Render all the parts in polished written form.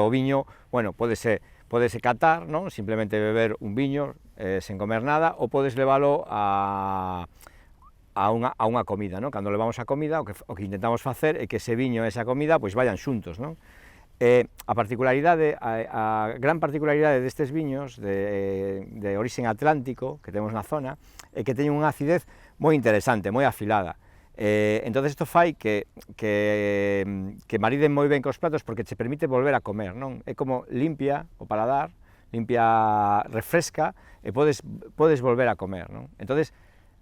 o viño, bueno, pódese catar, non? Simplemente beber un viño sen comer nada, ou podes leválo a unha comida, non? Cando levamos a comida, o que intentamos facer é que ese viño e esa comida pois vayan xuntos, non? A gran particularidade destes viños de origen atlántico que temos na zona é que teñen unha acidez moi interesante, moi afilada. Entón, isto fai que mariden moi ben cos pratos porque che permite volver a comer, non? É como limpia o paladar, refresca e podes volver a comer, non? Entón,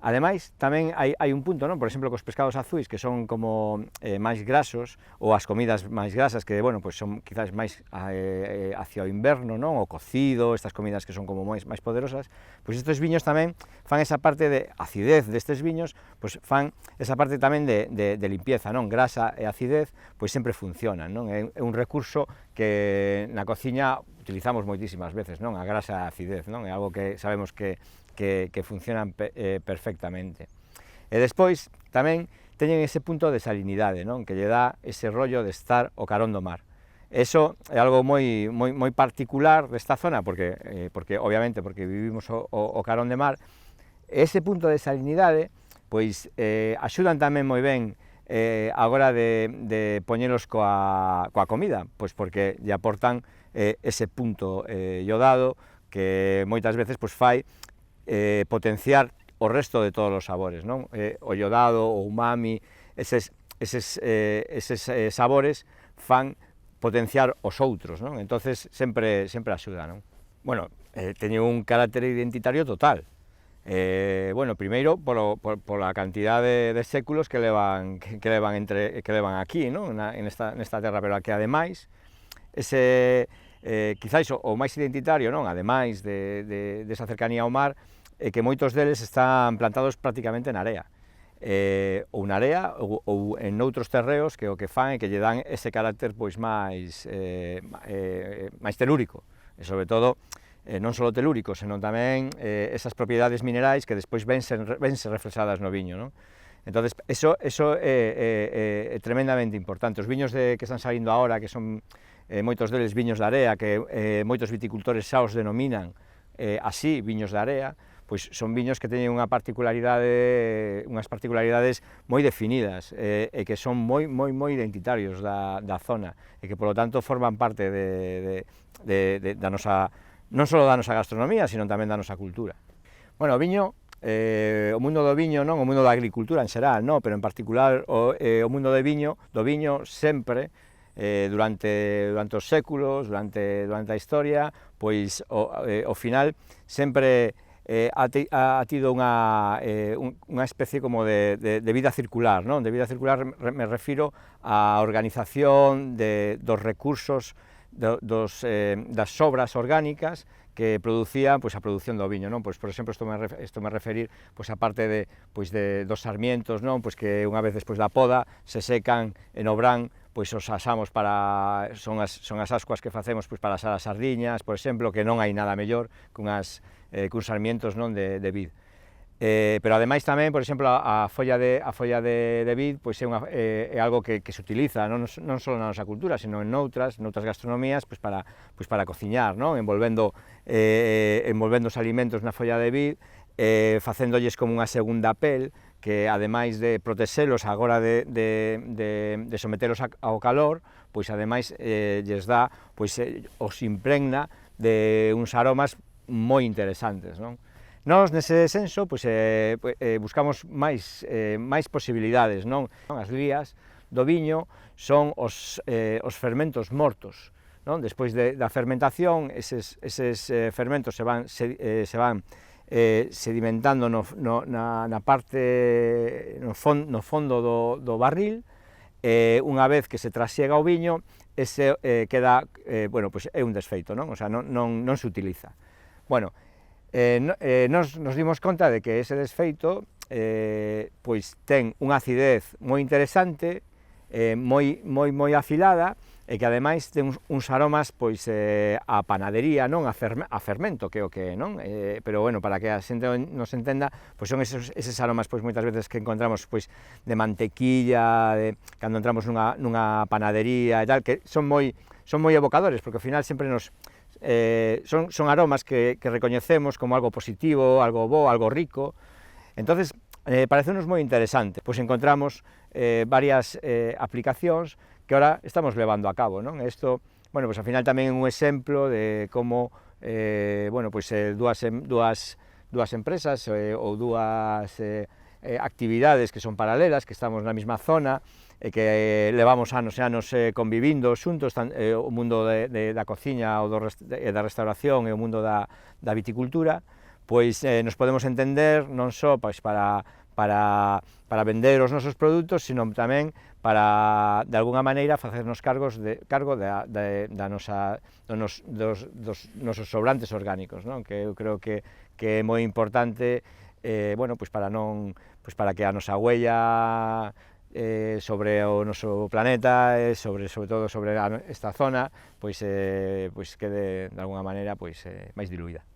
ademais, tamén hai un punto, non? Por exemplo, cos pescados azuis, que son como máis grasos, ou as comidas máis grasas, que, bueno, pues son quizás máis hacia o inverno, non? O cocido, estas comidas que son como máis poderosas, pois estes viños tamén fan esa parte de acidez destes viños, pois fan esa parte tamén de limpieza, non? Grasa e acidez, pois sempre funcionan, non? É un recurso que na cociña utilizamos moitísimas veces, non? A grasa e a acidez, non? É algo que sabemos que funcionan perfectamente. E despois tamén teñen ese punto de salinidade, non? Que lle dá ese rollo de estar o carón do mar. Eso é algo moi particular desta zona, porque obviamente porque vivimos o carón de mar. Ese punto de salinidade pois axudan tamén moi ben a hora de poñelos coa comida, pois porque lle aportan ese punto iodado que moitas veces pois fai potenciar o resto de todos os sabores, non? O iodado, o umami, eses sabores fan potenciar os outros, non? Entonces sempre axuda, non? Bueno, teñen un carácter identitario total. Bueno, primeiro pola cantidade de séculos que levan aquí, non? Nesta terra, pero que ademais quizáis o máis identitario, non? Ademais desa cercanía ao mar, que moitos deles están plantados prácticamente na area, ou na area ou en outros terreos que o que fan é que lle dan ese carácter pois máis telúrico, e sobre todo non só telúrico, senón tamén esas propiedades minerais que despois vense reflexadas no viño, non? Entón, eso é tremendamente importante. Os viños que están saindo agora, que son moitos deles viños de area, que moitos viticultores xa os denominan así, viños de area, pois son viños que teñen unhas particularidades moi definidas e que son moi identitarios da zona e que, polo tanto, forman parte da nosa, non só da nosa gastronomía, sino tamén da nosa cultura. Bueno, o viño, o mundo do viño, non? O mundo da agricultura en xeral, non? Pero en particular o mundo do viño sempre, durante os séculos, durante a historia, pois ao final sempre ha tido unha especie como de vida circular, non? De vida circular me refiro á organización dos recursos das sobras orgánicas que producían pois a produción do viño, non? Pois, por exemplo, isto me referir pois a parte dos sarmientos, non? Pois que unha vez despois da poda se secan e no brán pois os asamos son as ascuas que facemos pois para asar as sardiñas, por exemplo, que non hai nada mellor cuns sarmientos, non, de vid. Pero ademais tamén, por exemplo, a folla de vid pois é algo que se utiliza non só na nosa cultura, sino en noutras gastronomías pois para cociñar, non? Envolvendo os alimentos na folla de vid, facéndolles como unha segunda pel, que ademais de protexelos agora de sometelos ao calor, pois ademais lles dá, pois os impregna de uns aromas moi interesantes, non? Nós, nese senso, pois, buscamos máis posibilidades, non? As lías do viño son os fermentos mortos, non? Despois da fermentación, eses fermentos se van sedimentando na parte, no fondo do barril, unha vez que se trasiega o viño, ese queda, bueno, pois é un desfeito, non? O sea, non se utiliza. Bueno, nos dimos conta de que ese desfeito pois ten unha acidez moi interesante, moi afilada, e que ademais ten uns aromas pois a panadería, non a fermento, que é o que é, non? Pero bueno, para que a xente nos entenda, pois son eses aromas pois moitas veces que encontramos pois de mantequilla, cando entramos nunha panadería e tal, que son moi evocadores, porque ao final sempre nos son aromas que recoñecemos como algo positivo, algo bo, algo rico. Entonces, parecenos moi interesante, pois encontramos varias aplicacións que ahora estamos levando a cabo, non? Isto, bueno, pois ao final tamén é un exemplo de como, bueno, pois dúas empresas ou dúas actividades que son paralelas, que estamos na mesma zona, e que levamos anos e anos convivindo xuntos, o mundo da cociña ou da restauración e o mundo da viticultura, pois nos podemos entender non só pois, para vender os nosos produtos, sino tamén para, de alguna maneira, facernos cargo dos nosos sobrantes orgánicos, non? Que eu creo que é moi importante, bueno, pois para que a nosa huella sobre o noso planeta, sobre todo sobre esta zona, pois quede de alguna maneira máis diluída.